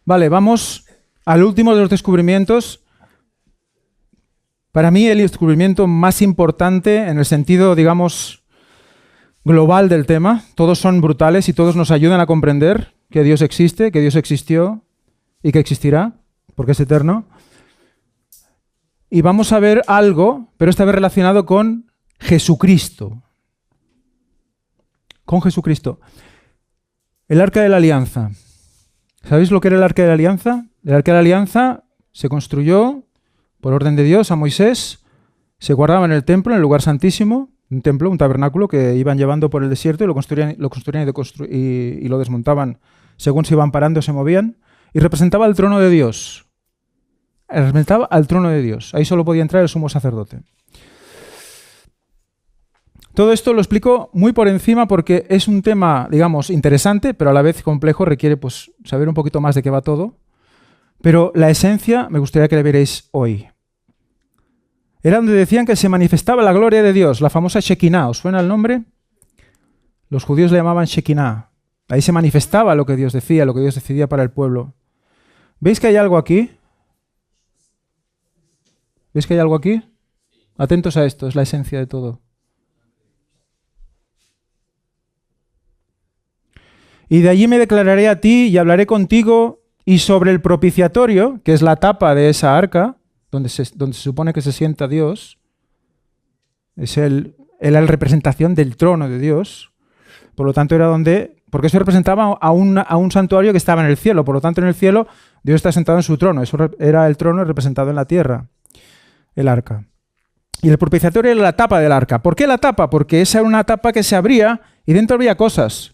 Vale, vamos al último de los descubrimientos. Para mí el descubrimiento más importante en el sentido, digamos, global del tema. Todos son brutales y todos nos ayudan a comprender que Dios existe, que Dios existió y que existirá, porque es eterno. Y vamos a ver algo, pero esta vez relacionado con Jesucristo. Con Jesucristo. El Arca de la Alianza. ¿Sabéis lo que era el Arca de la Alianza? El Arca de la Alianza se construyó por orden de Dios a Moisés, se guardaba en el templo, en el lugar santísimo, un templo, un tabernáculo que iban llevando por el desierto y lo construían y lo desmontaban según se iban parando, se movían, y representaba el trono de Dios. Representaba al trono de Dios. Ahí solo podía entrar el sumo sacerdote. Todo esto lo explico muy por encima porque es un tema, digamos, interesante, pero a la vez complejo, requiere pues, saber un poquito más de qué va todo. Pero la esencia me gustaría que la vierais hoy. Era donde decían que se manifestaba la gloria de Dios, la famosa Shekinah. ¿Os suena el nombre? Los judíos le llamaban Shekinah. Ahí se manifestaba lo que Dios decía, lo que Dios decidía para el pueblo. ¿Veis que hay algo aquí? ¿Veis que hay algo aquí? Atentos a esto, es la esencia de todo. Y de allí me declararé a ti y hablaré contigo, y sobre el propiciatorio, que es la tapa de esa arca, donde se supone que se sienta Dios, era la representación del trono de Dios, por lo tanto era donde, porque eso representaba a un santuario que estaba en el cielo, por lo tanto en el cielo Dios está sentado en su trono, eso era el trono representado en la tierra, el arca. Y el propiciatorio era la tapa del arca. ¿Por qué la tapa? Porque esa era una tapa que se abría y dentro había cosas.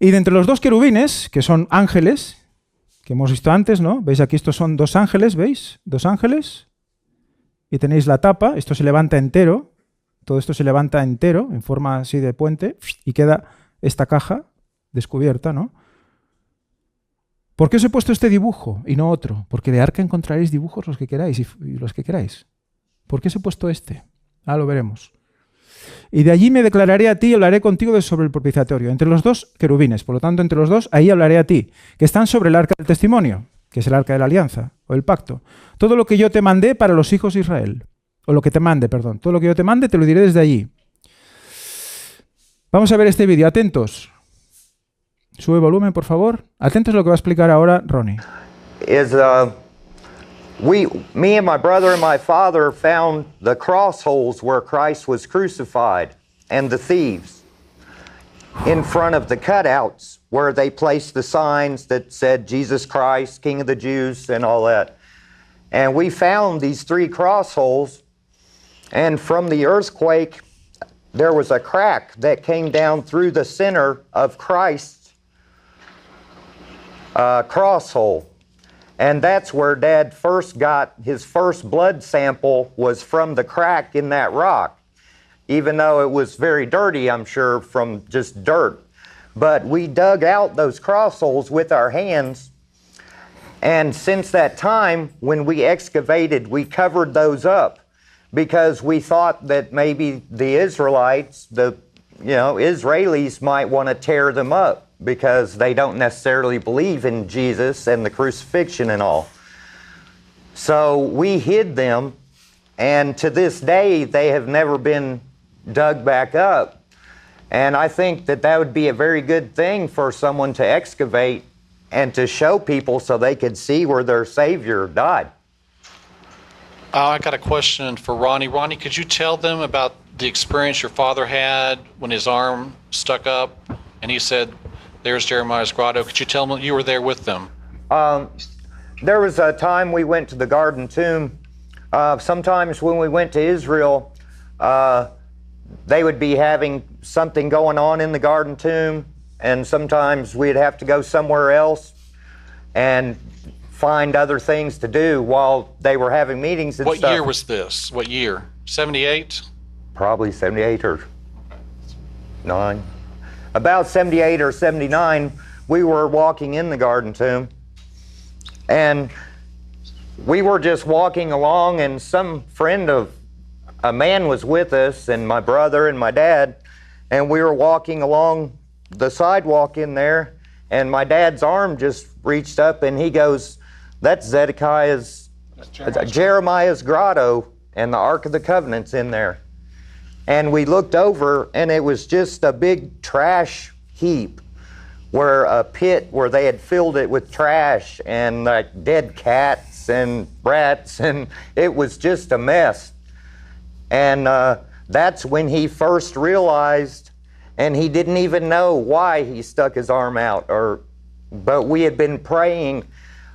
Y de entre los dos querubines, que son ángeles, que hemos visto antes, ¿no? ¿Veis aquí? Estos son dos ángeles, ¿veis? Dos ángeles. Y tenéis la tapa, esto se levanta entero, todo esto se levanta entero, en forma así de puente, y queda esta caja descubierta, ¿no? ¿Por qué os he puesto este dibujo y no otro? Porque de arca encontraréis dibujos los que queráis y los que queráis. ¿Por qué os he puesto este? Ah, lo veremos. Y de allí me declararé a ti y hablaré contigo sobre el propiciatorio, entre los dos querubines. Por lo tanto, entre los dos, ahí hablaré a ti, que están sobre el arca del testimonio, que es el arca de la alianza, o el pacto. Todo lo que yo te mandé para los hijos de Israel, o lo que te mande, perdón. Todo lo que yo te mande te lo diré desde allí. Vamos a ver este vídeo, atentos. Sube volumen, por favor. Atentos a lo que va a explicar ahora Ronnie. Me and my brother and my father found the cross holes where Christ was crucified and the thieves in front of the cutouts where they placed the signs that said Jesus Christ, King of the Jews, and all that. And we found these 3 cross holes, and from the earthquake, there was a crack that came down through the center of Christ's cross hole. And that's where Dad first got his first blood sample, was from the crack in that rock. Even though it was very dirty, I'm sure, from just dirt. But we dug out those cross holes with our hands. And since that time, when we excavated, we covered those up because we thought that maybe the Israelites, Israelis might want to tear them up, because they don't necessarily believe in Jesus and the crucifixion and all. So we hid them, and to this day, they have never been dug back up. And I think that would be a very good thing for someone to excavate and to show people so they could see where their Savior died. I got a question for Ronnie. Ronnie, could you tell them about the experience your father had when his arm stuck up and he said, "There's Jeremiah's grotto"? Could you tell them you were there with them? There was a time we went to the Garden Tomb. Sometimes when we went to Israel, they would be having something going on in the Garden Tomb, and sometimes we'd have to go somewhere else and find other things to do while they were having meetings and stuff. What year was this? What year? 78? Probably 78 or 9. About 78 or 79, we were walking in the Garden Tomb, and we were just walking along, and some friend of a man was with us, and my brother and my dad, and we were walking along the sidewalk in there, and my dad's arm just reached up and he goes, that's Jeremiah's grotto, and the Ark of the Covenant's in there. And we looked over, and it was just a big trash heap, where a pit where they had filled it with trash and like dead cats and rats, and it was just a mess. And that's when he first realized, and he didn't even know why he stuck his arm out, but we had been praying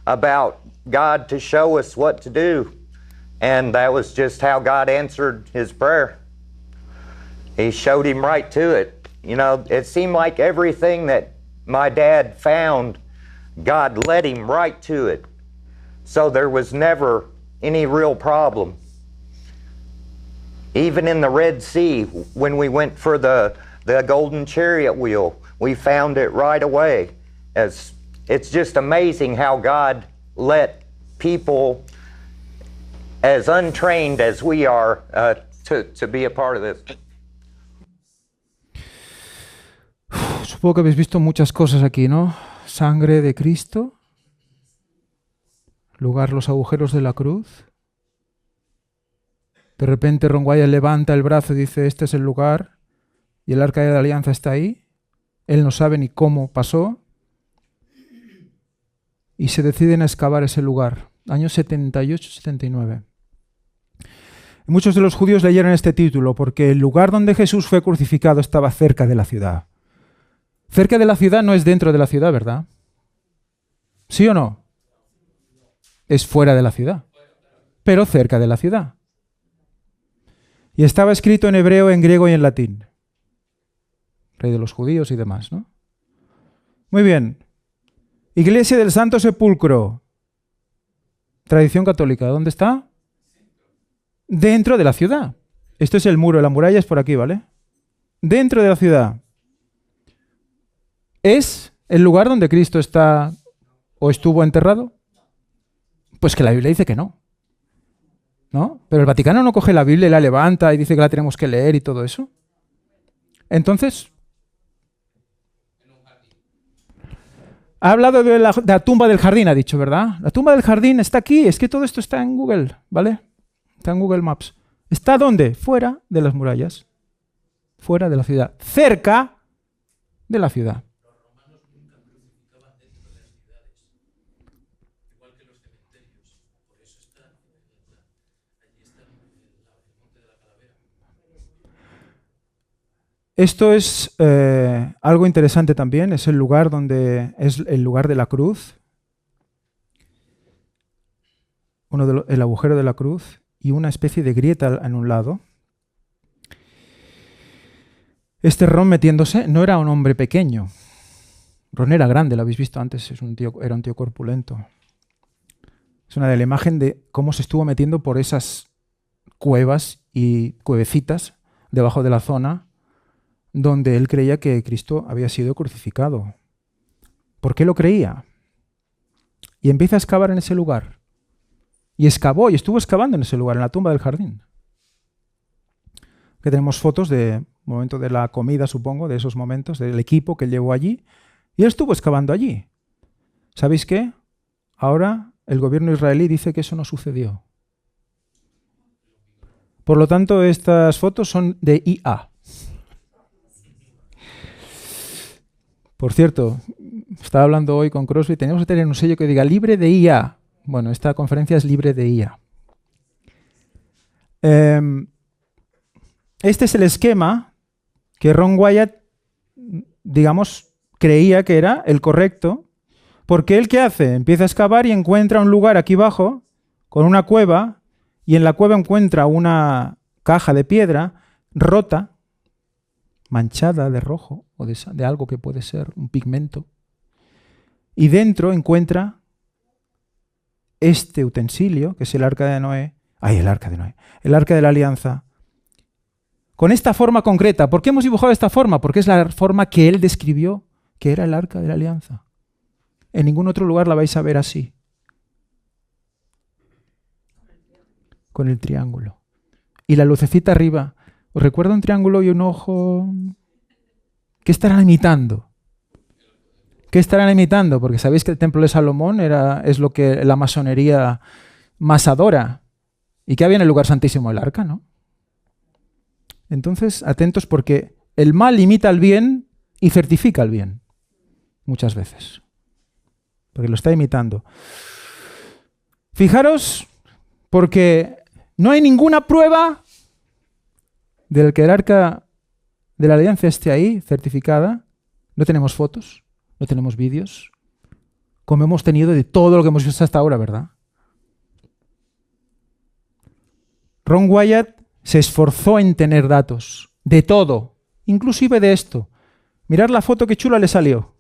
about God to show us what to do, and that was just how God answered his prayer. He showed him right to it. You know, it seemed like everything that my dad found, God led him right to it. So there was never any real problem. Even in the Red Sea, when we went for the golden chariot wheel, we found it right away. It's just amazing how God let people as untrained as we are to be a part of this. Supongo que habéis visto muchas cosas aquí, ¿no? Sangre de Cristo, lugar los agujeros de la cruz. De repente Ron Wyatt levanta el brazo y dice, este es el lugar, y el Arca de la Alianza está ahí. Él no sabe ni cómo pasó. Y se deciden a excavar ese lugar, años 78-79. Muchos de los judíos leyeron este título porque el lugar donde Jesús fue crucificado estaba cerca de la ciudad. Cerca de la ciudad no es dentro de la ciudad, ¿verdad? ¿Sí o no? Es fuera de la ciudad, pero cerca de la ciudad. Y estaba escrito en hebreo, en griego y en latín. Rey de los judíos y demás, ¿no? Muy bien. Iglesia del Santo Sepulcro. Tradición católica. ¿Dónde está? Dentro de la ciudad. Esto es el muro, la muralla es por aquí, ¿vale? Dentro de la ciudad. ¿Es el lugar donde Cristo está o estuvo enterrado? Pues que la Biblia dice que no. ¿No? Pero el Vaticano no coge la Biblia y la levanta y dice que la tenemos que leer y todo eso. Entonces, ha hablado de la tumba del jardín, ha dicho, ¿verdad? La tumba del jardín está aquí, es que todo esto está en Google, ¿vale? Está en Google Maps. ¿Está dónde? Fuera de las murallas. Fuera de la ciudad. Cerca de la ciudad. Esto es algo interesante también, es el lugar el lugar de la cruz, el agujero de la cruz y una especie de grieta en un lado. Este Ron metiéndose no era un hombre pequeño, Ron era grande, lo habéis visto antes, era un tío corpulento. Es una de la imagen de cómo se estuvo metiendo por esas cuevas y cuevecitas debajo de la zona donde él creía que Cristo había sido crucificado. ¿Por qué lo creía? Y empieza a excavar en ese lugar. Y excavó, y estuvo excavando en ese lugar, en la tumba del jardín. Que tenemos fotos del momento de la comida, supongo, de esos momentos, del equipo que llevó allí. Y él estuvo excavando allí. ¿Sabéis qué? Ahora el gobierno israelí dice que eso no sucedió. Por lo tanto, estas fotos son de IA. Por cierto, estaba hablando hoy con Crosby, tenemos que tener un sello que diga libre de IA. Bueno, esta conferencia es libre de IA. Este es el esquema que Ron Wyatt, digamos, creía que era el correcto, porque él ¿qué hace? Empieza a excavar y encuentra un lugar aquí abajo con una cueva, y en la cueva encuentra una caja de piedra rota, manchada de rojo o de algo que puede ser un pigmento, y dentro encuentra este utensilio que es el arca de Noé, el arca de la alianza, con esta forma concreta. ¿Por qué hemos dibujado esta forma? Porque es la forma que él describió que era el arca de la alianza. En ningún otro lugar la vais a ver así, con el triángulo y la lucecita arriba. ¿Os recuerda un triángulo y un ojo? ¿Qué estará imitando? ¿Qué estarán imitando? Porque sabéis que el templo de Salomón es lo que la masonería más adora. ¿Y que había en el lugar santísimo? El arca, ¿no? Entonces, atentos porque el mal imita al bien y certifica el bien. Muchas veces. Porque lo está imitando. Fijaros, porque no hay ninguna prueba del que el arca de la alianza esté ahí, certificada. No tenemos fotos, no tenemos vídeos, como hemos tenido de todo lo que hemos visto hasta ahora, ¿verdad? Ron Wyatt se esforzó en tener datos, de todo, inclusive de esto. Mirad la foto que chula le salió.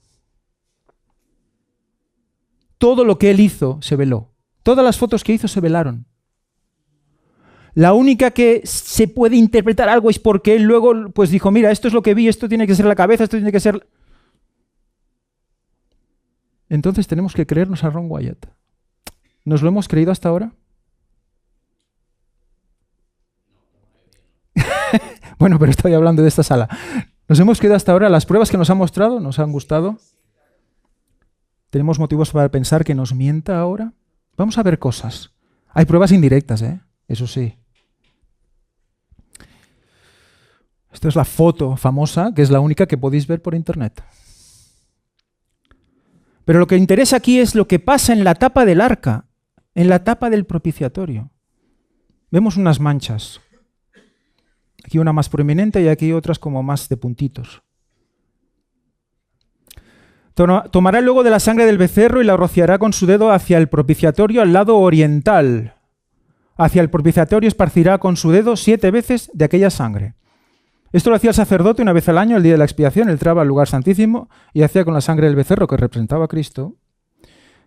Todo lo que él hizo se veló. Todas las fotos que hizo se velaron. La única que se puede interpretar algo es porque él luego pues dijo, mira, esto es lo que vi, esto tiene que ser la cabeza, esto tiene que ser... Entonces tenemos que creernos a Ron Wyatt. ¿Nos lo hemos creído hasta ahora? Bueno, pero estoy hablando de esta sala. ¿Nos hemos creído hasta ahora? ¿Las pruebas que nos ha mostrado nos han gustado? ¿Tenemos motivos para pensar que nos mienta ahora? Vamos a ver cosas. Hay pruebas indirectas, eso sí. Esta es la foto famosa, que es la única que podéis ver por internet. Pero lo que interesa aquí es lo que pasa en la tapa del arca, en la tapa del propiciatorio. Vemos unas manchas. Aquí una más prominente y aquí otras como más de puntitos. Tomará luego de la sangre del becerro y la rociará con su dedo hacia el propiciatorio al lado oriental. Hacia el propiciatorio esparcirá con su dedo 7 veces de aquella sangre. Esto lo hacía el sacerdote una vez al año, el día de la expiación. Él entraba al lugar santísimo y hacía con la sangre del becerro, que representaba a Cristo.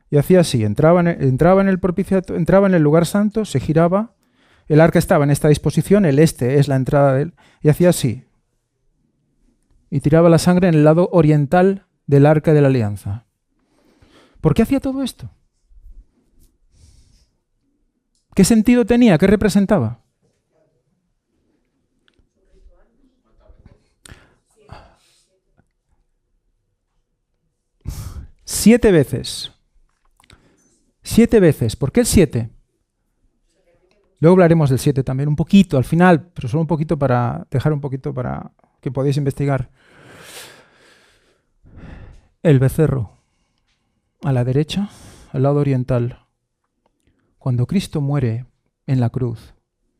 Y hacía así, entraba en el propiciatorio, entraba en el lugar santo, se giraba. El arca estaba en esta disposición, el este es la entrada de él, y hacía así. Y tiraba la sangre en el lado oriental del arca de la alianza. ¿Por qué hacía todo esto? ¿Qué sentido tenía? ¿Qué representaba? Siete veces. 7 veces. ¿Por qué el 7? Luego hablaremos del 7 también, un poquito al final, pero solo un poquito para dejar un poquito para que podáis investigar. El becerro, a la derecha, al lado oriental. Cuando Cristo muere en la cruz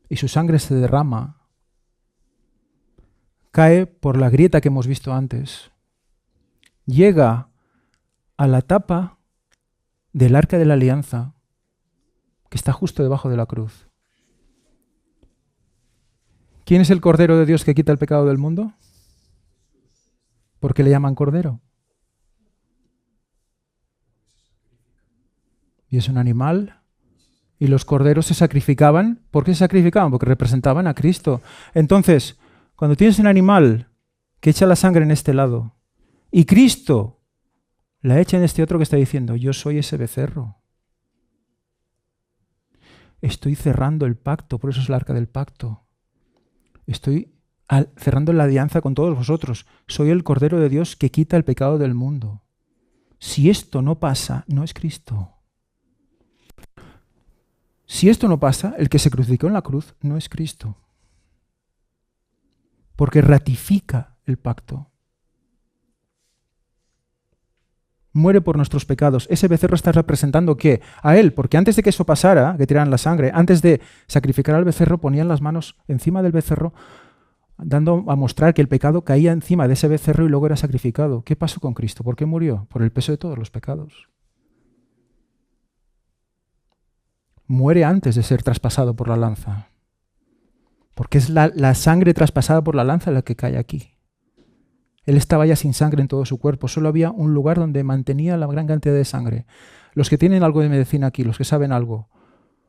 y su sangre se derrama, cae por la grieta que hemos visto antes, llega a la tapa del arca de la alianza, que está justo debajo de la cruz. ¿Quién es el Cordero de Dios que quita el pecado del mundo? ¿Por qué le llaman Cordero? Y es un animal. Y los corderos se sacrificaban. ¿Por qué se sacrificaban? Porque representaban a Cristo. Entonces, cuando tienes un animal que echa la sangre en este lado y Cristo la echa en este otro, que está diciendo, yo soy ese becerro. Estoy cerrando el pacto, por eso es el arca del pacto. Estoy cerrando la alianza con todos vosotros. Soy el Cordero de Dios que quita el pecado del mundo. Si esto no pasa, no es Cristo. Si esto no pasa, el que se crucificó en la cruz no es Cristo. Porque ratifica el pacto. Muere por nuestros pecados. Ese becerro está representando ¿qué? A él, porque antes de que eso pasara, que tiraran la sangre, antes de sacrificar al becerro, ponían las manos encima del becerro, dando a mostrar que el pecado caía encima de ese becerro y luego era sacrificado. ¿Qué pasó con Cristo? ¿Por qué murió? Por el peso de todos los pecados. Muere antes de ser traspasado por la lanza. Porque es la sangre traspasada por la lanza la que cae aquí. Él estaba ya sin sangre en todo su cuerpo. Solo había un lugar donde mantenía la gran cantidad de sangre. Los que tienen algo de medicina aquí, los que saben algo.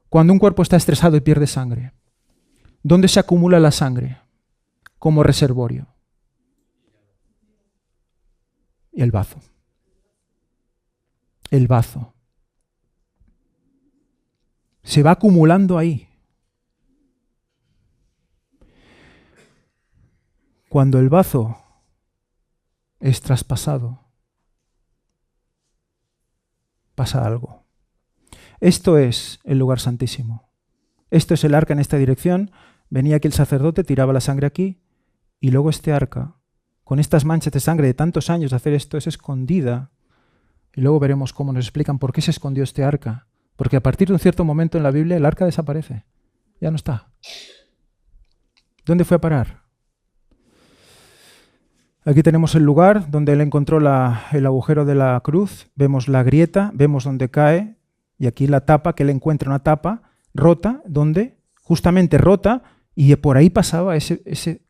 Cuando un cuerpo está estresado y pierde sangre, ¿dónde se acumula la sangre? Como reservorio. Y el bazo. El bazo. Se va acumulando ahí. Cuando el bazo es traspasado, pasa algo. Esto es el lugar santísimo. Esto es el arca en esta dirección. Venía aquí el sacerdote, tiraba la sangre aquí, y luego este arca, con estas manchas de sangre de tantos años de hacer esto, es escondida. Y luego veremos cómo nos explican por qué se escondió este arca. Porque a partir de un cierto momento en la Biblia el arca desaparece. Ya no está. ¿Dónde fue a parar? Aquí tenemos el lugar donde él encontró el agujero de la cruz. Vemos la grieta, vemos dónde cae. Y aquí la tapa, que él encuentra una tapa rota, donde justamente rota, y por ahí pasaba ese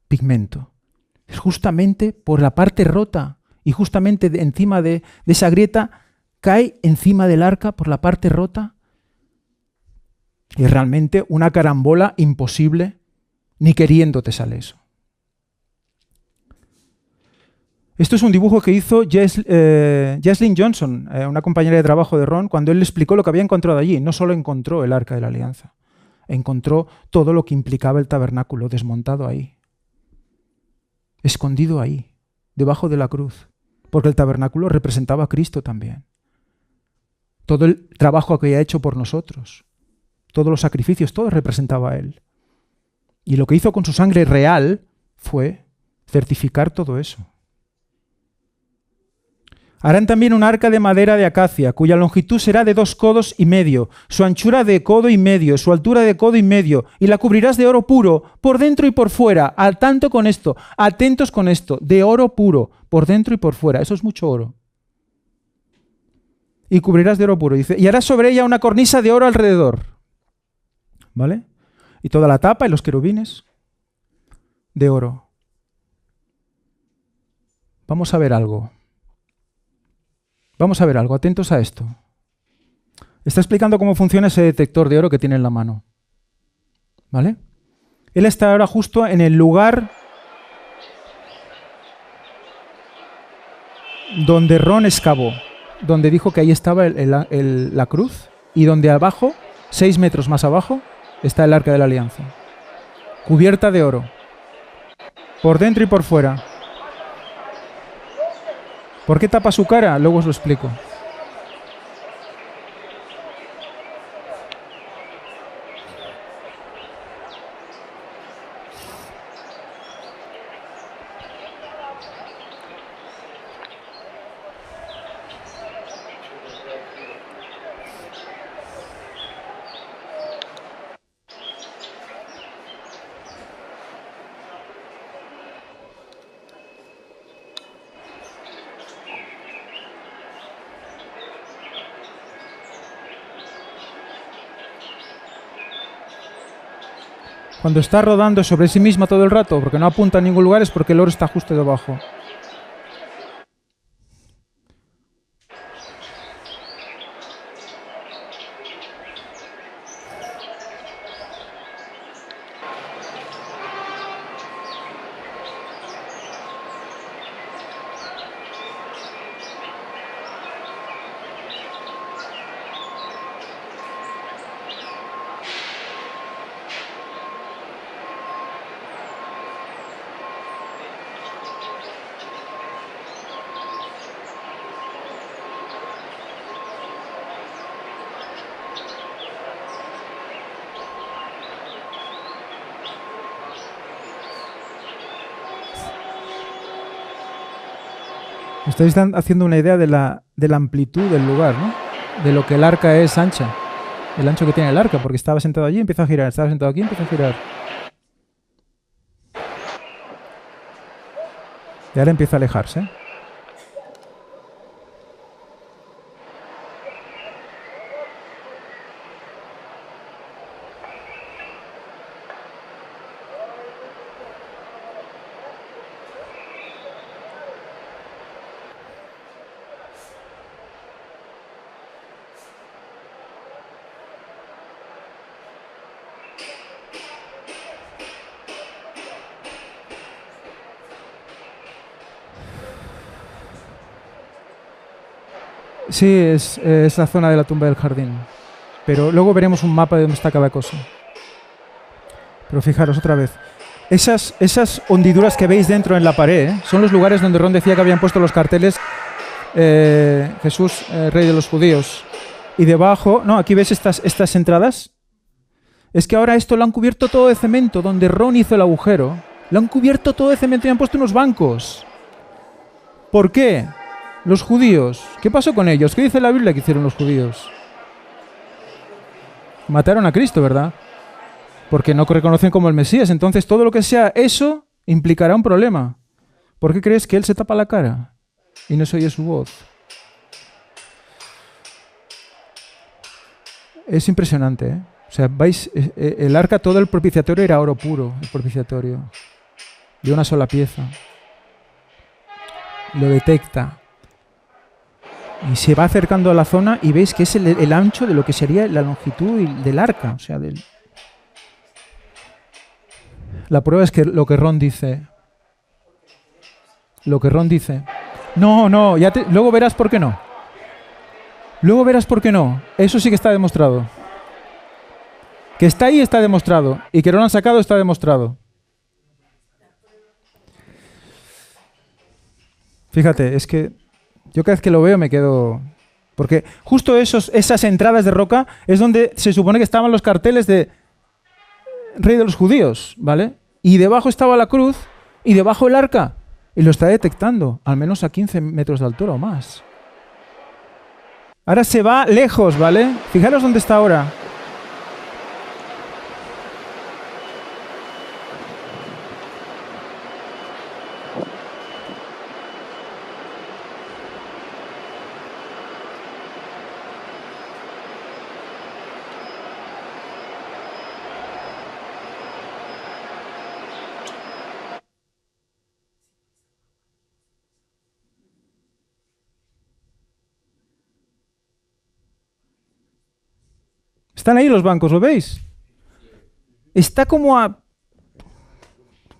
pigmento. Es justamente por la parte rota, y justamente encima de esa grieta cae encima del arca por la parte rota. Y realmente una carambola imposible, ni queriendo te sale eso. Esto es un dibujo que hizo Jesslyn Johnson, una compañera de trabajo de Ron, cuando él le explicó lo que había encontrado allí. No solo encontró el Arca de la Alianza, encontró todo lo que implicaba el tabernáculo desmontado ahí, escondido ahí, debajo de la cruz, porque el tabernáculo representaba a Cristo también. Todo el trabajo que había hecho por nosotros, todos los sacrificios, todo representaba a Él. Y lo que hizo con su sangre real fue certificar todo eso. Harán también un arca de madera de acacia, cuya longitud será de 2 codos y medio, su anchura de codo y medio, su altura de codo y medio, y la cubrirás de oro puro, por dentro y por fuera. Al tanto con esto, atentos con esto, de oro puro, por dentro y por fuera. Eso es mucho oro. Y cubrirás de oro puro, dice, y harás sobre ella una cornisa de oro alrededor. ¿Vale? Y toda la tapa y los querubines de oro. Vamos a ver algo. Vamos a ver algo, atentos a esto. Está explicando cómo funciona ese detector de oro que tiene en la mano. ¿Vale? Él está ahora justo en el lugar donde Ron excavó, donde dijo que ahí estaba la cruz, y donde abajo, 6 metros más abajo, está el Arca de la Alianza. Cubierta de oro. Por dentro y por fuera. ¿Por qué tapa su cara? Luego os lo explico. Cuando está rodando sobre sí misma todo el rato, porque no apunta a ningún lugar, es porque el oro está justo debajo. Estáis haciendo una idea de la amplitud del lugar, ¿no? De lo que el arca es ancha. El ancho que tiene el arca, porque estaba sentado allí y empieza a girar. Estaba sentado aquí y empieza a girar. Y ahora empieza a alejarse. Sí, es la zona de la tumba del jardín. Pero luego veremos un mapa de dónde está cada cosa. Pero fijaros otra vez. Esas hendiduras que veis dentro en la pared, son los lugares donde Ron decía que habían puesto los carteles Jesús, rey de los judíos. Y debajo, no, aquí ves estas entradas. Es que ahora esto lo han cubierto todo de cemento, donde Ron hizo el agujero. Lo han cubierto todo de cemento y han puesto unos bancos. ¿Por qué? Los judíos. ¿Qué pasó con ellos? ¿Qué dice la Biblia que hicieron los judíos? Mataron a Cristo, ¿verdad? Porque no reconocen como el Mesías. Entonces todo lo que sea eso implicará un problema. ¿Por qué crees que él se tapa la cara y no se oye su voz? Es impresionante, ¿eh? O sea, vais, el arca, todo el propiciatorio era oro puro, el propiciatorio, de una sola pieza. Lo detecta. Y se va acercando a la zona y veis que es el ancho de lo que sería la longitud del arca. O sea, la prueba es que lo que Ron dice. Lo que Ron dice. No, luego verás por qué no. Luego verás por qué no. Eso sí que está demostrado. Que está ahí está demostrado. Y que no lo han sacado está demostrado. Fíjate, es que yo cada vez que lo veo me quedo... Porque justo esas entradas de roca es donde se supone que estaban los carteles de Rey de los Judíos, ¿vale? Y debajo estaba la cruz y debajo el arca. Y lo está detectando, al menos a 15 metros de altura o más. Ahora se va lejos, ¿vale? Fijaros dónde está ahora. Están ahí los bancos, ¿lo veis? Está como a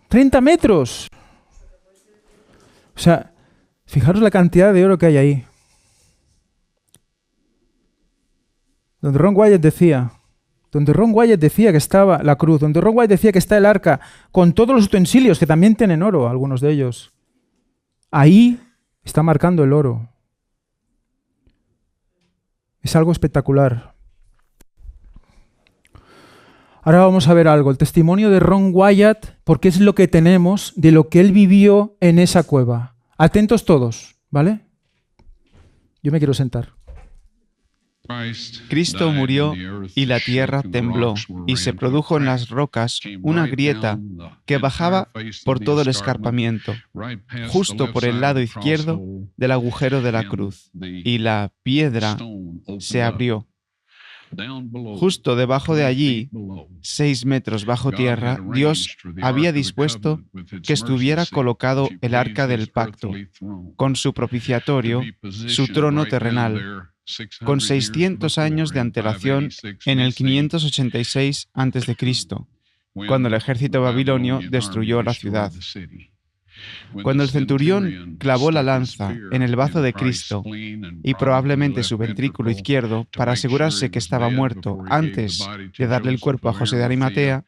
30 metros. O sea, fijaros la cantidad de oro que hay ahí. Donde Ron Wyatt decía que estaba la cruz, donde Ron Wyatt decía que está el arca, con todos los utensilios, que también tienen oro, algunos de ellos. Ahí está marcando el oro. Es algo espectacular. Ahora vamos a ver algo, el testimonio de Ron Wyatt, porque es lo que tenemos de lo que él vivió en esa cueva. Atentos todos, ¿vale? Yo me quiero sentar. Cristo murió y la tierra tembló y se produjo en las rocas una grieta que bajaba por todo el escarpamiento, justo por el lado izquierdo del agujero de la cruz, y la piedra se abrió. Justo debajo de allí, 6 metros bajo tierra, Dios había dispuesto que estuviera colocado el arca del pacto, con su propiciatorio, su trono terrenal, con 600 años de antelación en el 586 a.C., cuando el ejército babilonio destruyó la ciudad. Cuando el centurión clavó la lanza en el bazo de Cristo y probablemente su ventrículo izquierdo para asegurarse que estaba muerto antes de darle el cuerpo a José de Arimatea,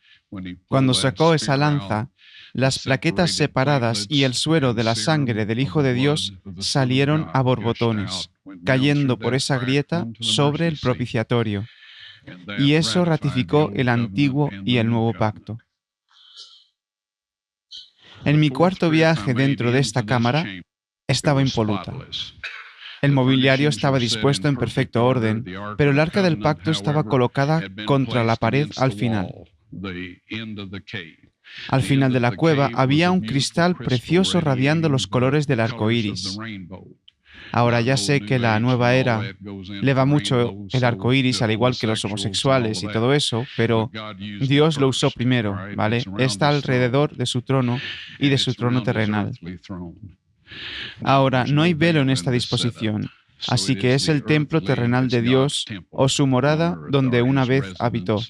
cuando sacó esa lanza, las plaquetas separadas y el suero de la sangre del Hijo de Dios salieron a borbotones, cayendo por esa grieta sobre el propiciatorio. Y eso ratificó el antiguo y el nuevo pacto. En mi cuarto viaje dentro de esta cámara estaba impoluta. El mobiliario estaba dispuesto en perfecto orden, pero el arca del pacto estaba colocada contra la pared al final. Al final de la cueva había un cristal precioso radiando los colores del arco iris. Ahora ya sé que la nueva era le va mucho el arco iris, al igual que los homosexuales y todo eso, pero Dios lo usó primero, ¿vale? Está alrededor de su trono y de su trono terrenal. Ahora, no hay velo en esta disposición, así que es el templo terrenal de Dios o su morada donde una vez habitó.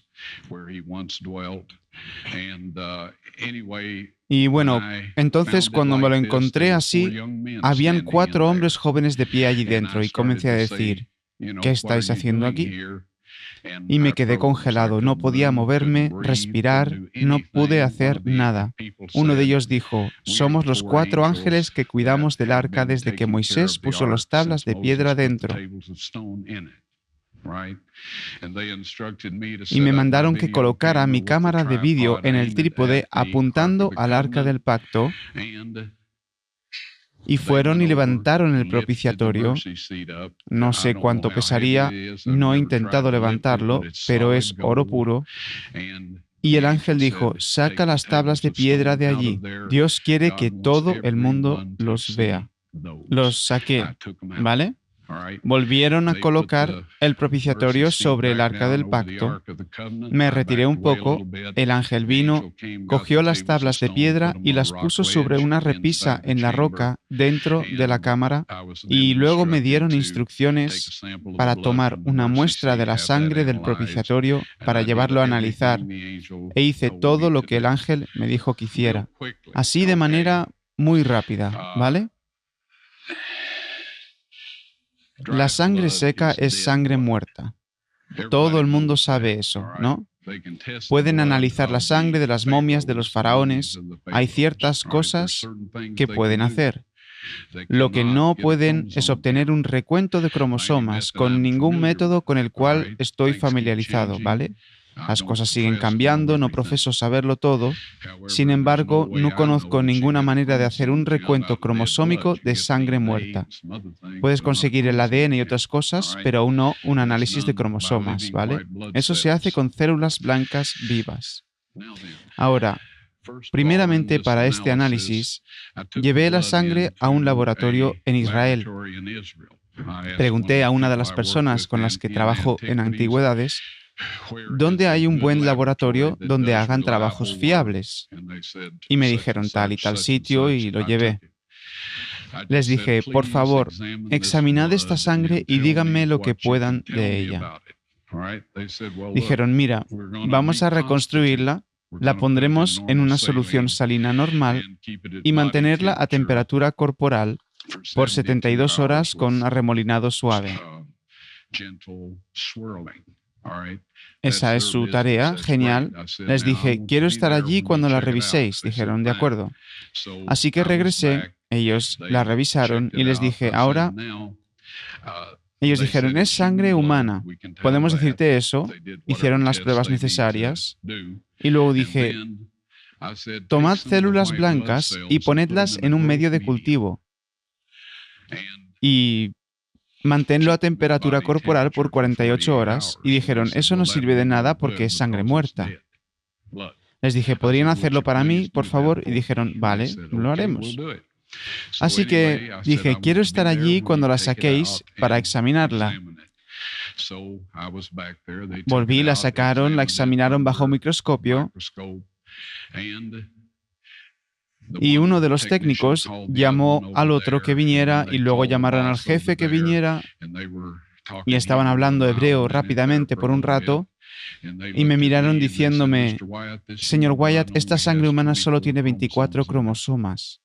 Y bueno, entonces cuando me lo encontré así, habían 4 hombres jóvenes de pie allí dentro y comencé a decir, ¿qué estáis haciendo aquí? Y me quedé congelado, no podía moverme, respirar, no pude hacer nada. Uno de ellos dijo, somos los 4 ángeles que cuidamos del arca desde que Moisés puso las tablas de piedra dentro. Y me mandaron que colocara mi cámara de vídeo en el trípode apuntando al arca del pacto. Y fueron y levantaron el propiciatorio. No sé cuánto pesaría, no he intentado levantarlo, pero es oro puro. Y el ángel dijo, saca las tablas de piedra de allí. Dios quiere que todo el mundo los vea. Los saqué, ¿vale? Volvieron a colocar el propiciatorio sobre el arca del pacto. Me retiré un poco, el ángel vino, cogió las tablas de piedra y las puso sobre una repisa en la roca dentro de la cámara y luego me dieron instrucciones para tomar una muestra de la sangre del propiciatorio para llevarlo a analizar e hice todo lo que el ángel me dijo que hiciera, así de manera muy rápida, ¿vale? La sangre seca es sangre muerta. Todo el mundo sabe eso, ¿no? Pueden analizar la sangre de las momias de los faraones. Hay ciertas cosas que pueden hacer. Lo que no pueden es obtener un recuento de cromosomas con ningún método con el cual estoy familiarizado, ¿vale? Las cosas siguen cambiando, no profeso saberlo todo. Sin embargo, no conozco ninguna manera de hacer un recuento cromosómico de sangre muerta. Puedes conseguir el ADN y otras cosas, pero aún no un análisis de cromosomas, ¿vale? Eso se hace con células blancas vivas. Ahora, primeramente para este análisis, llevé la sangre a un laboratorio en Israel. Pregunté a una de las personas con las que trabajo en antigüedades ¿dónde hay un buen laboratorio donde hagan trabajos fiables? Y me dijeron tal y tal sitio y lo llevé. Les dije, por favor, examinad esta sangre y díganme lo que puedan de ella. Dijeron, mira, vamos a reconstruirla, la pondremos en una solución salina normal y mantenerla a temperatura corporal por 72 horas con arremolinado suave. Esa es su tarea, genial. Les dije, quiero estar allí cuando la reviséis. Dijeron, de acuerdo. Así que regresé, ellos la revisaron y les dije, ahora, ellos dijeron, es sangre humana. ¿Podemos decirte eso? Hicieron las pruebas necesarias. Y luego dije, tomad células blancas y ponedlas en un medio de cultivo. Y manténlo a temperatura corporal por 48 horas y dijeron, eso no sirve de nada porque es sangre muerta. Les dije, ¿podrían hacerlo para mí, por favor? Y dijeron, vale, lo haremos. Así que dije, quiero estar allí cuando la saquéis para examinarla. Volví, la sacaron, la examinaron bajo microscopio y uno de los técnicos llamó al otro que viniera y luego llamaron al jefe que viniera y estaban hablando hebreo rápidamente por un rato y me miraron diciéndome, señor Wyatt, esta sangre humana solo tiene 24 cromosomas.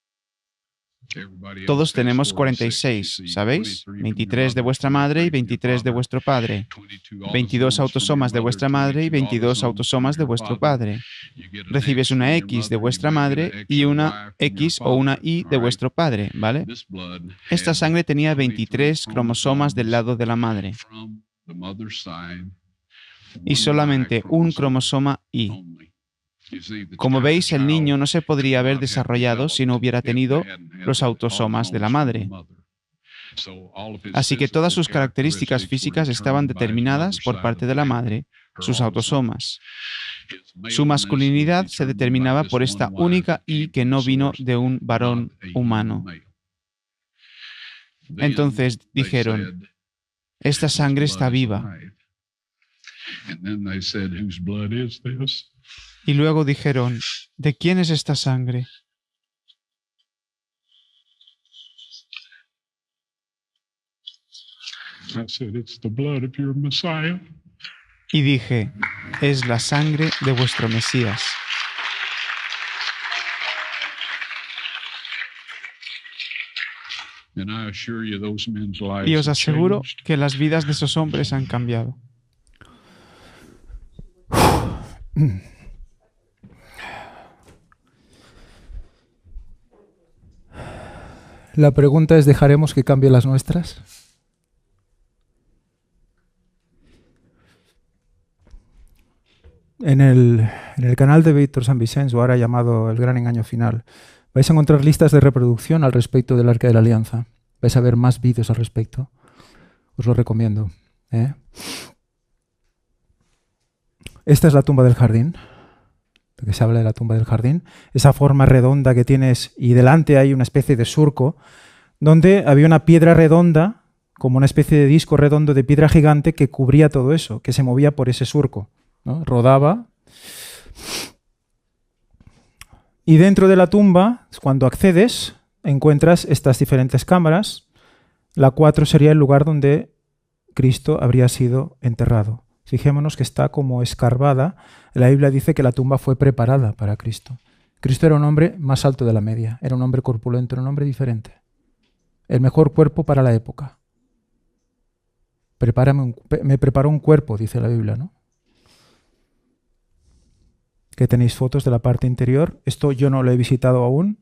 Todos tenemos 46, ¿sabéis? 23 de vuestra madre y 23 de vuestro padre. 22 autosomas de vuestra madre y 22 autosomas de vuestro padre. Recibes una X de vuestra madre y una X o una Y de vuestro padre, ¿vale? Esta sangre tenía 23 cromosomas del lado de la madre y solamente un cromosoma Y. Como veis, el niño no se podría haber desarrollado si no hubiera tenido los autosomas de la madre. Así que todas sus características físicas estaban determinadas por parte de la madre, sus autosomas. Su masculinidad se determinaba por esta única Y que no vino de un varón humano. Entonces dijeron, esta sangre está viva. Y luego dijeron, ¿de quién es esta sangre? Y dije, es la sangre de vuestro Mesías. Y os aseguro que las vidas de esos hombres han cambiado. La pregunta es, ¿dejaremos que cambie las nuestras? En el canal de Víctor San Vicenzo, ahora llamado El Gran Engaño Final, vais a encontrar listas de reproducción al respecto del Arca de la Alianza. Vais a ver más vídeos al respecto. Os lo recomiendo. Esta es la tumba del jardín. Que se habla de la tumba del jardín. Esa forma redonda que tienes y delante hay una especie de surco donde había una piedra redonda, como una especie de disco redondo de piedra gigante que cubría todo eso, que se movía por ese surco, ¿no? Rodaba. Y dentro de la tumba, cuando accedes, encuentras estas diferentes cámaras. La 4 sería el lugar donde Cristo habría sido enterrado. Fijémonos que está como escarbada. La Biblia dice que la tumba fue preparada para Cristo. Cristo era un hombre más alto de la media, era un hombre corpulento, era un hombre diferente. El mejor cuerpo para la época. Me preparó un cuerpo, dice la Biblia, ¿no? Que tenéis fotos de la parte interior. Esto yo no lo he visitado aún.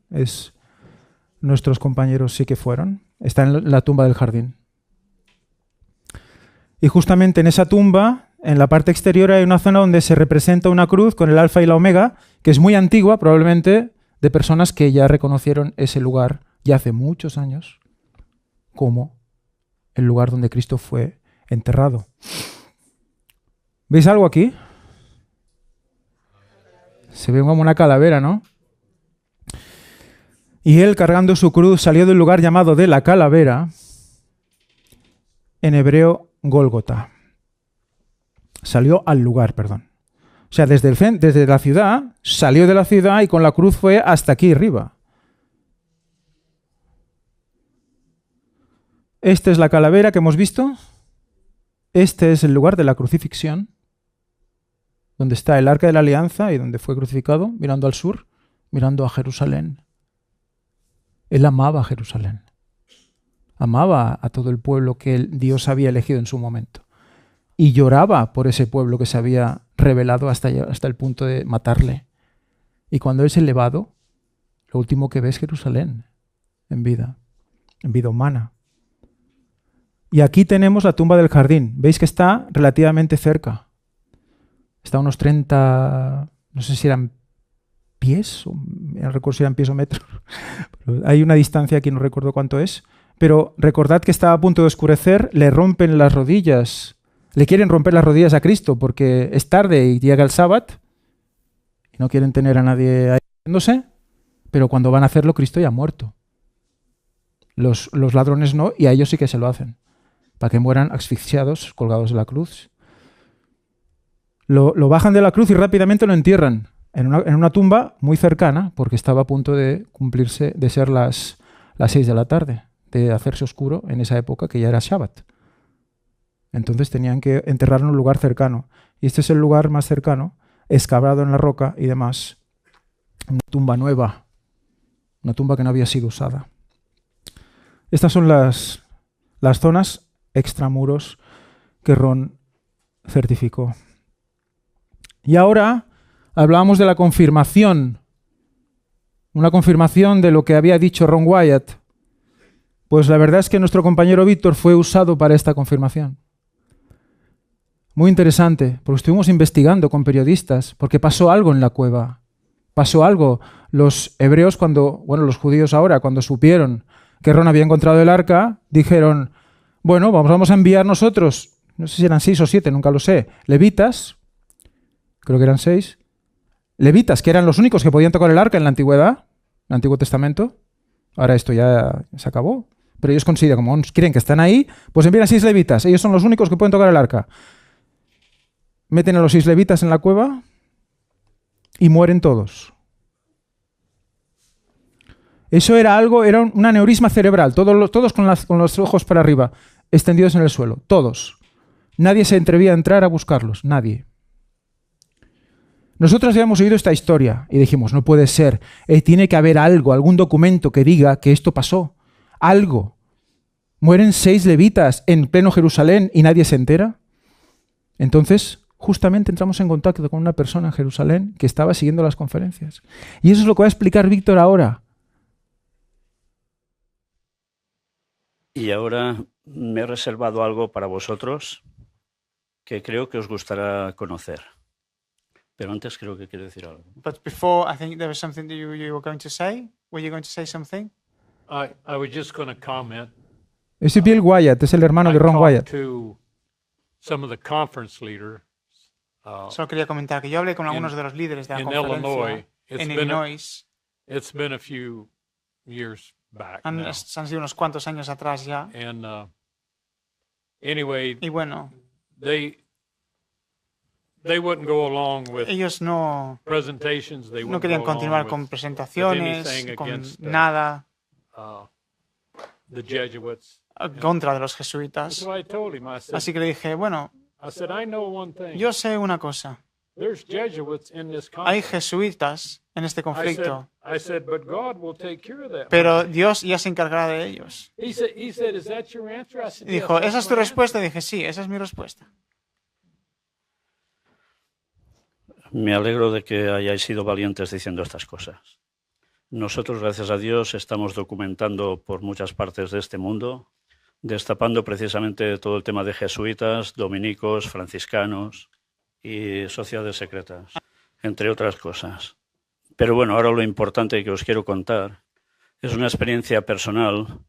Nuestros compañeros sí que fueron. Está en la tumba del jardín. Y justamente en esa tumba, en la parte exterior, hay una zona donde se representa una cruz con el alfa y la omega, que es muy antigua, probablemente de personas que ya reconocieron ese lugar ya hace muchos años como el lugar donde Cristo fue enterrado. ¿Veis algo aquí? Se ve como una calavera, ¿no? Y él, cargando su cruz, salió del lugar llamado de la calavera, en hebreo Gólgota. Salió al lugar, perdón. O sea, desde la ciudad, salió de la ciudad y con la cruz fue hasta aquí arriba. Esta es la calavera que hemos visto. Este es el lugar de la crucifixión, donde está el Arca de la Alianza y donde fue crucificado, mirando al sur, mirando a Jerusalén. Él amaba a Jerusalén. Amaba a todo el pueblo que Dios había elegido en su momento. Y lloraba por ese pueblo que se había rebelado hasta el punto de matarle. Y cuando es elevado, lo último que ve es Jerusalén en vida humana. Y aquí tenemos la tumba del jardín. Veis que está relativamente cerca. Está a unos 30, no sé si eran pies, no recuerdo si eran pies o metros. Pero hay una distancia aquí, no recuerdo cuánto es. Pero recordad que estaba a punto de oscurecer, le rompen las rodillas, le quieren romper las rodillas a Cristo porque es tarde y llega el sábado y no quieren tener a nadie ahí viéndose, pero cuando van a hacerlo, Cristo ya ha muerto. Los ladrones no, y a ellos sí que se lo hacen, para que mueran asfixiados, colgados de la cruz. Lo bajan de la cruz y rápidamente lo entierran en una tumba muy cercana, porque estaba a punto de cumplirse, de ser las 6 de la tarde, de hacerse oscuro en esa época que ya era Shabbat. Entonces tenían que enterrarlo en un lugar cercano. Y este es el lugar más cercano, excavado en la roca y demás. Una tumba nueva, una tumba que no había sido usada. Estas son las zonas extramuros que Ron certificó. Y ahora hablábamos de la confirmación, una confirmación de lo que había dicho Ron Wyatt. Pues la verdad es que nuestro compañero Víctor fue usado para esta confirmación. Muy interesante, porque estuvimos investigando con periodistas, porque pasó algo en la cueva. Pasó algo. Los hebreos los judíos ahora, cuando supieron que Ron había encontrado el arca, dijeron, bueno, vamos a enviar nosotros, no sé si eran 6 o 7, nunca lo sé, levitas, creo que eran 6, levitas, que eran los únicos que podían tocar el arca en la antigüedad, en el Antiguo Testamento. Ahora esto ya se acabó, pero ellos consideran, como creen que están ahí, pues envían a 6 levitas, ellos son los únicos que pueden tocar el arca. Meten a los 6 levitas en la cueva y mueren todos. Eso era un aneurisma cerebral, todos con los ojos para arriba, extendidos en el suelo, todos. Nadie se atrevía a entrar a buscarlos, nadie. Nosotros habíamos oído esta historia y dijimos, no puede ser, tiene que haber algo, algún documento que diga que esto pasó, algo. Mueren 6 levitas en pleno Jerusalén y nadie se entera. Entonces, justamente entramos en contacto con una persona en Jerusalén que estaba siguiendo las conferencias. Y eso es lo que va a explicar Víctor ahora. Y ahora me he reservado algo para vosotros que creo que os gustará conocer. Pero antes creo que quiere decir algo. But before, I think there was something that you were going to say. Were you going to say something? I was just going to comment. Ese Bill Wyatt es el hermano de Ron Wyatt. To some of the conference leaders. Solo quería comentar que yo hablé con algunos de los líderes de la conferencia en Illinois. It's been a few years back Han now. sido unos cuantos años atrás ya. And anyway, Y bueno, they wouldn't go along with ellos no presentations. They wouldn't querían go along continuar with con presentaciones, anything con against, nada the Jesuits. contra de los jesuitas. So I told him, I said, Así que le dije, bueno, I know one thing. yo sé una cosa. There's Jesuits in this Hay conflict. jesuitas en este conflicto, I said, but God will take care of that. pero Dios ya se encargará de ellos. He said, is that your answer? I said, Y dijo, "Yes, ¿esa es that's tu my respuesta? Y dije, sí, esa es mi respuesta. Me alegro de que hayáis sido valientes diciendo estas cosas. Nosotros, gracias a Dios, estamos documentando por muchas partes de este mundo, destapando precisamente todo el tema de jesuitas, dominicos, franciscanos y sociedades secretas, entre otras cosas. Pero bueno, ahora lo importante que os quiero contar es una experiencia personal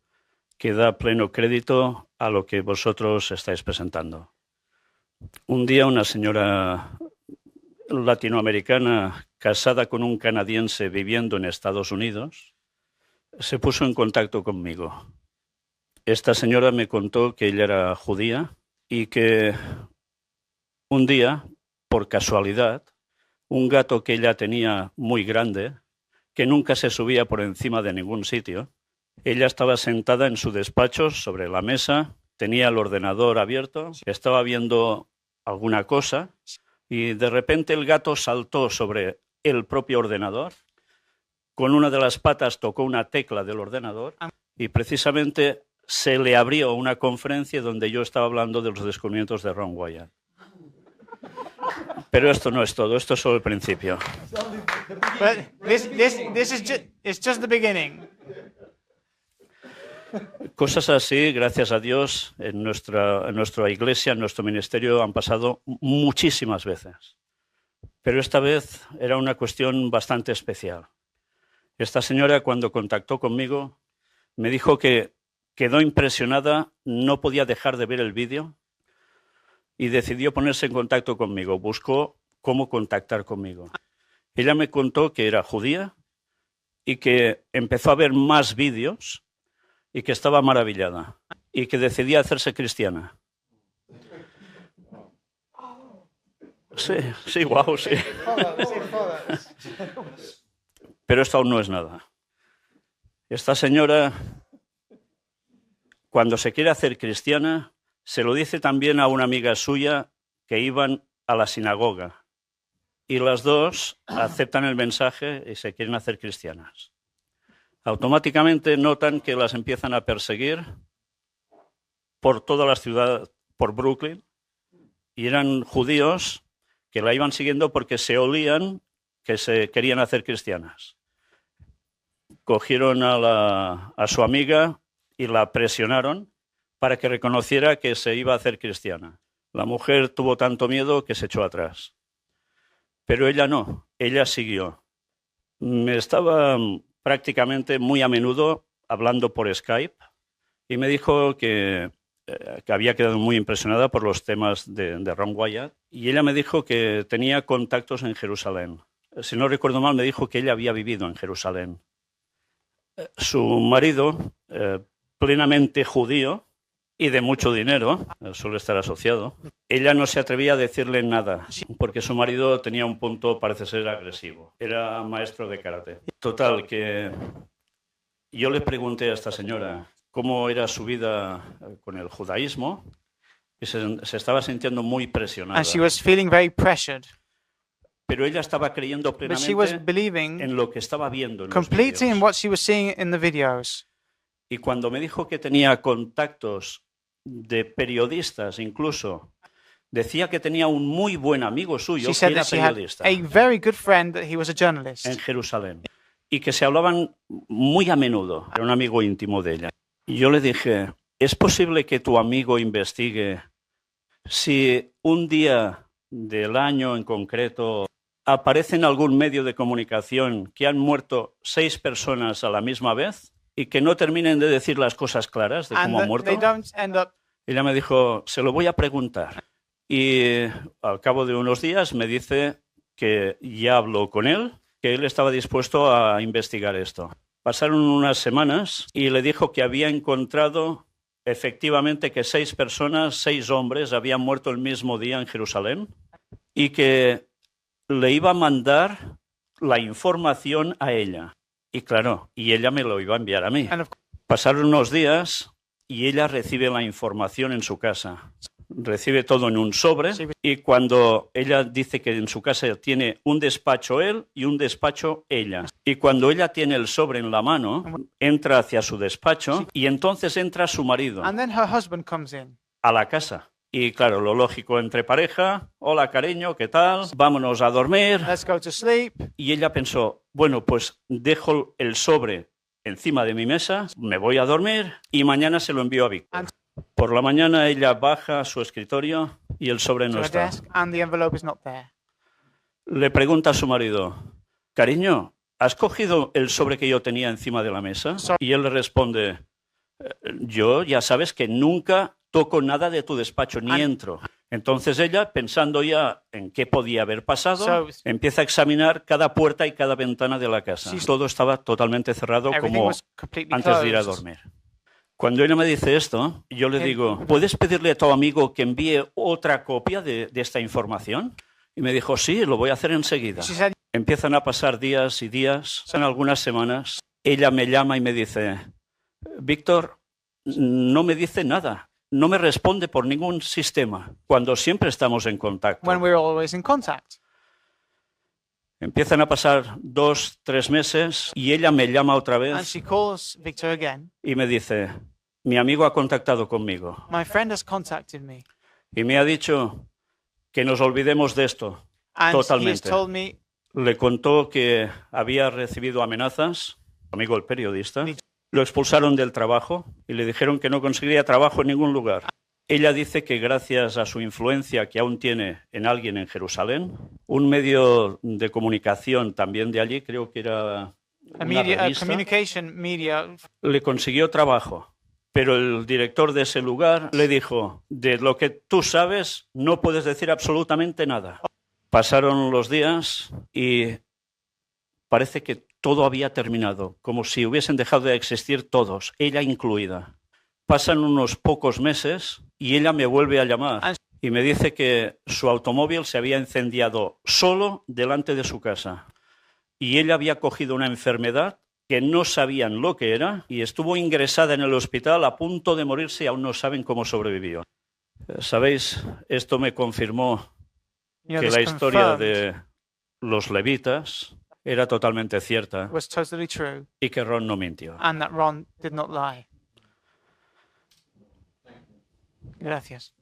que da pleno crédito a lo que vosotros estáis presentando. Un día una señora latinoamericana casada con un canadiense viviendo en Estados Unidos se puso en contacto conmigo. Esta señora me contó que ella era judía y que un día, por casualidad, un gato que ella tenía muy grande, que nunca se subía por encima de ningún sitio, ella estaba sentada en su despacho sobre la mesa, tenía el ordenador abierto, estaba viendo alguna cosa y de repente el gato saltó sobre el propio ordenador, con una de las patas tocó una tecla del ordenador y precisamente se le abrió una conferencia donde yo estaba hablando de los descubrimientos de Ron Wyatt. Pero esto no es todo, esto es solo el principio. But this is it's just the beginning. Cosas así, gracias a Dios, en nuestra iglesia, en nuestro ministerio, han pasado muchísimas veces. Pero esta vez era una cuestión bastante especial. Esta señora, cuando contactó conmigo, me dijo que quedó impresionada, no podía dejar de ver el vídeo y decidió ponerse en contacto conmigo. Buscó cómo contactar conmigo. Ella me contó que era judía y que empezó a ver más vídeos y que estaba maravillada y que decidía hacerse cristiana. Sí, guau, sí. Pero esto aún no es nada. Esta señora, cuando se quiere hacer cristiana, se lo dice también a una amiga suya que iban a la sinagoga. Y las dos aceptan el mensaje y se quieren hacer cristianas. Automáticamente notan que las empiezan a perseguir por toda la ciudad, por Brooklyn, y eran judíos que la iban siguiendo porque se olían que se querían hacer cristianas. Cogieron a su amiga y la presionaron para que reconociera que se iba a hacer cristiana. La mujer tuvo tanto miedo que se echó atrás. Pero ella no, ella siguió. Me estaba prácticamente muy a menudo hablando por Skype y me dijo que había quedado muy impresionada por los temas de Ron Wyatt y ella me dijo que tenía contactos en Jerusalén. Si no recuerdo mal, me dijo que ella había vivido en Jerusalén. Su marido, plenamente judío y de mucho dinero, suele estar asociado, ella no se atrevía a decirle nada, porque su marido tenía un punto, parece ser, agresivo. Era maestro de karate. Total, que yo le pregunté a esta señora cómo era su vida con el judaísmo y se estaba sintiendo muy presionada. And she was feeling very pressured. Pero ella estaba creyendo But she was plenamente believing en lo que estaba viendo en los completely in vídeos. what she was seeing in the videos. Y cuando me dijo que tenía contactos de periodistas, incluso Decía que tenía un muy buen amigo suyo She que said era that she had periodista a very good friend that he was a journalist. en Jerusalén y que se hablaban muy a menudo. Era un amigo íntimo de ella. Y yo le dije, ¿es posible que tu amigo investigue si un día del año en concreto aparece en algún medio de comunicación que han muerto 6 personas a la misma vez y que no terminen de decir las cosas claras de cómo han muerto? They don't end up. Ella me dijo, se lo voy a preguntar. Y al cabo de unos días me dice que ya habló con él, que él estaba dispuesto a investigar esto. Pasaron unas semanas y le dijo que había encontrado efectivamente que 6 personas, 6 hombres, habían muerto el mismo día en Jerusalén y que le iba a mandar la información a ella. Y claro, y ella me lo iba a enviar a mí. Pasaron unos días y ella recibe la información en su casa. Recibe todo en un sobre y cuando ella dice que en su casa tiene un despacho él y un despacho ella. Y cuando ella tiene el sobre en la mano, entra hacia su despacho y entonces entra su marido And then her husband comes in. a la casa. Y claro, lo lógico entre pareja, hola cariño, ¿qué tal? Vámonos a dormir. Let's go to sleep. Y ella pensó, bueno, pues dejo el sobre encima de mi mesa, me voy a dormir y mañana se lo envío a Víctor. Por la mañana ella baja a su escritorio y el sobre To no her está. desk, and the envelope is not there. Le pregunta a su marido, cariño, ¿has cogido el sobre que yo tenía encima de la mesa? Y él le responde, yo ya sabes que nunca toco nada de tu despacho ni entro. Entonces ella, pensando ya en qué podía haber pasado, empieza a examinar cada puerta y cada ventana de la casa. Todo estaba totalmente cerrado Everything como was completely antes de ir a closed. dormir. Cuando ella me dice esto, yo le digo, ¿puedes pedirle a tu amigo que envíe otra copia de esta información? Y me dijo, sí, lo voy a hacer enseguida. She said, Empiezan a pasar días y días, son algunas semanas. Ella me llama y me dice, Víctor, no me dice nada, no me responde por ningún sistema, cuando siempre estamos en contacto. when we're always in contact. Empiezan a pasar 2, 3 meses y ella me llama otra And vez she calls Victor again. y me dice, mi amigo ha contactado conmigo My friend has contacted me. y me ha dicho que nos olvidemos de esto. And he has Totalmente. told me Le contó que había recibido amenazas, amigo el periodista, lo expulsaron del trabajo y le dijeron que no conseguiría trabajo en ningún lugar. Ella dice que gracias a su influencia que aún tiene en alguien en Jerusalén, un medio de comunicación también de allí, creo que era a una revista, communication media. le consiguió trabajo. Pero el director de ese lugar le dijo, de lo que tú sabes no puedes decir absolutamente nada. Pasaron los días y parece que todo había terminado, como si hubiesen dejado de existir todos, ella incluida. Pasan unos pocos meses y ella me vuelve a llamar y me dice que su automóvil se había incendiado solo delante de su casa. Y ella había cogido una enfermedad que no sabían lo que era y estuvo ingresada en el hospital a punto de morirse y aún no saben cómo sobrevivió. ¿Sabéis? Esto me confirmó que This la historia confirmed de los levitas era totalmente cierta was totally true, y que Ron no mintió. and that Ron did not lie. Gracias.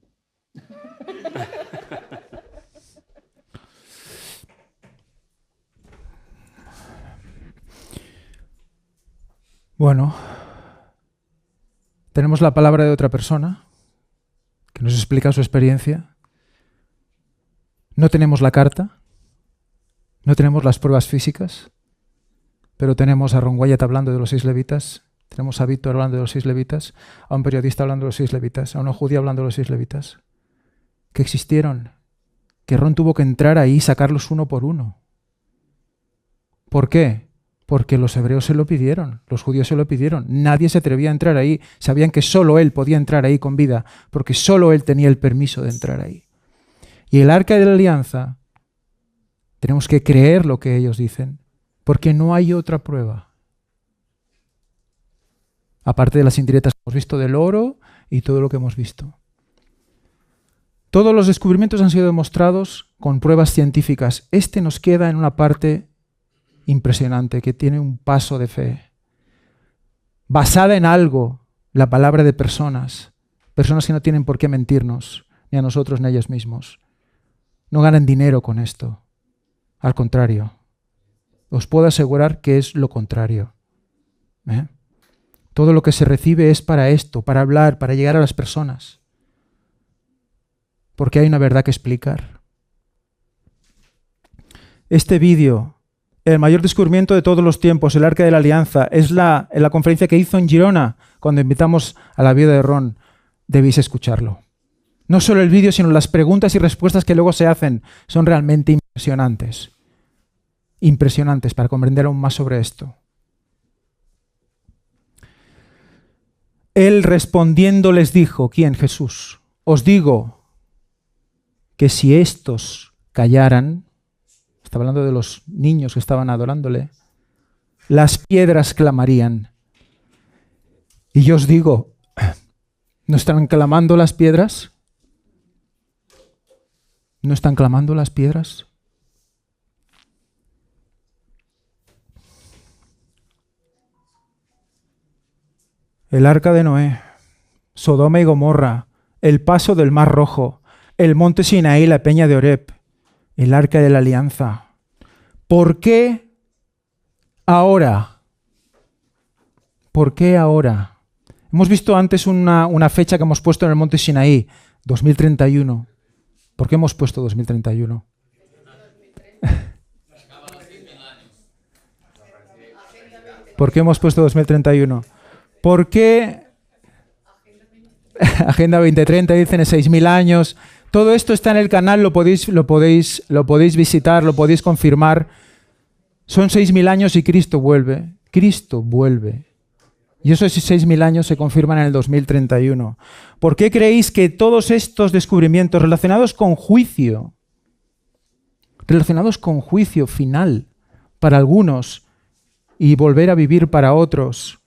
Bueno, tenemos la palabra de otra persona que nos explica su experiencia. No tenemos la carta, no tenemos las pruebas físicas, pero tenemos a Ron Wyatt hablando de los 6 levitas, tenemos a Víctor hablando de los 6 levitas, a un periodista hablando de los 6 levitas, a una judía hablando de los 6 levitas, que existieron, que Ron tuvo que entrar ahí y sacarlos uno por uno. ¿Por qué? Porque los hebreos se lo pidieron, los judíos se lo pidieron. Nadie se atrevía a entrar ahí. Sabían que solo él podía entrar ahí con vida, porque solo él tenía el permiso de entrar ahí. Y el arca de la alianza, tenemos que creer lo que ellos dicen, porque no hay otra prueba. Aparte de las indirectas que hemos visto del oro y todo lo que hemos visto. Todos los descubrimientos han sido demostrados con pruebas científicas. Este nos queda en una parte impresionante, que tiene un paso de fe. Basada en algo, la palabra de personas que no tienen por qué mentirnos. ni a nosotros ni a ellos mismos. No ganan dinero con esto. Al contrario. Os puedo asegurar que es lo contrario. Todo lo que se recibe es para esto, para hablar, para llegar a las personas. Porque hay una verdad que explicar. Este vídeo, el mayor descubrimiento de todos los tiempos, el Arca de la Alianza, es en la conferencia que hizo en Girona, cuando invitamos a la viuda de Ron. Debéis escucharlo. No solo el vídeo, sino las preguntas y respuestas que luego se hacen son realmente impresionantes. Impresionantes para comprender aún más sobre esto. Él respondiendo les dijo, ¿quién? Jesús. Os digo que si estos callaran, está hablando de los niños que estaban adorándole, las piedras clamarían. Y yo os digo, ¿no están clamando las piedras? ¿No están clamando las piedras? El arca de Noé, Sodoma y Gomorra, el paso del Mar Rojo, el monte Sinaí, la peña de Oreb, el arca de la alianza. ¿Por qué ahora? ¿Por qué ahora? Hemos visto antes una fecha que hemos puesto en el monte Sinaí, 2031. ¿Por qué hemos puesto 2031? ¿Por qué hemos puesto 2031? ¿Por qué Agenda 2030 dicen en 6.000 años? Todo esto está en el canal, lo podéis visitar, lo podéis confirmar. Son 6.000 años y Cristo vuelve. Cristo vuelve. Y esos 6.000 años se confirman en el 2031. ¿Por qué creéis que todos estos descubrimientos relacionados con juicio final para algunos y volver a vivir para otros,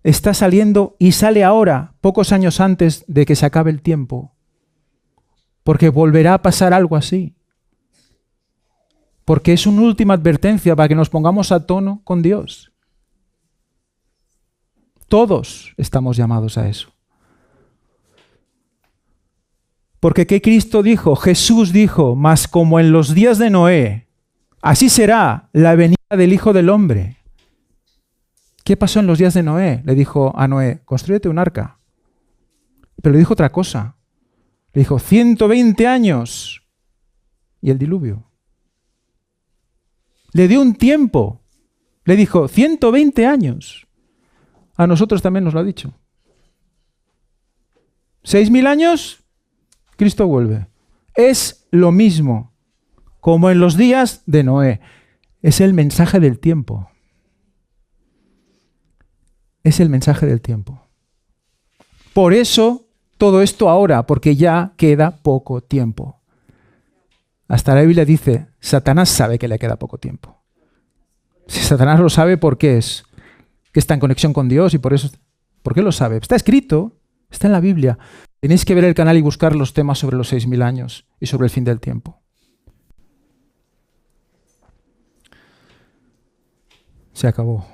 está saliendo y sale ahora, pocos años antes de que se acabe el tiempo? Porque volverá a pasar algo así. Porque es una última advertencia para que nos pongamos a tono con Dios. Todos estamos llamados a eso. Porque ¿qué Cristo dijo? Jesús dijo, mas como en los días de Noé, así será la venida del Hijo del Hombre. ¿Qué pasó en los días de Noé? Le dijo a Noé, constrúyete un arca. Pero le dijo otra cosa. Le dijo, 120 años y el diluvio. Le dio un tiempo. Le dijo, 120 años. A nosotros también nos lo ha dicho. 6.000 años, Cristo vuelve. Es lo mismo, como en los días de Noé. Es el mensaje del tiempo. Es el mensaje del tiempo. Por eso, todo esto ahora, porque ya queda poco tiempo. Hasta la Biblia dice, Satanás sabe que le queda poco tiempo. Si Satanás lo sabe, ¿por qué es? Que está en conexión con Dios y por eso... ¿Por qué lo sabe? Está escrito, está en la Biblia. Tenéis que ver el canal y buscar los temas sobre los 6.000 años y sobre el fin del tiempo. Se acabó.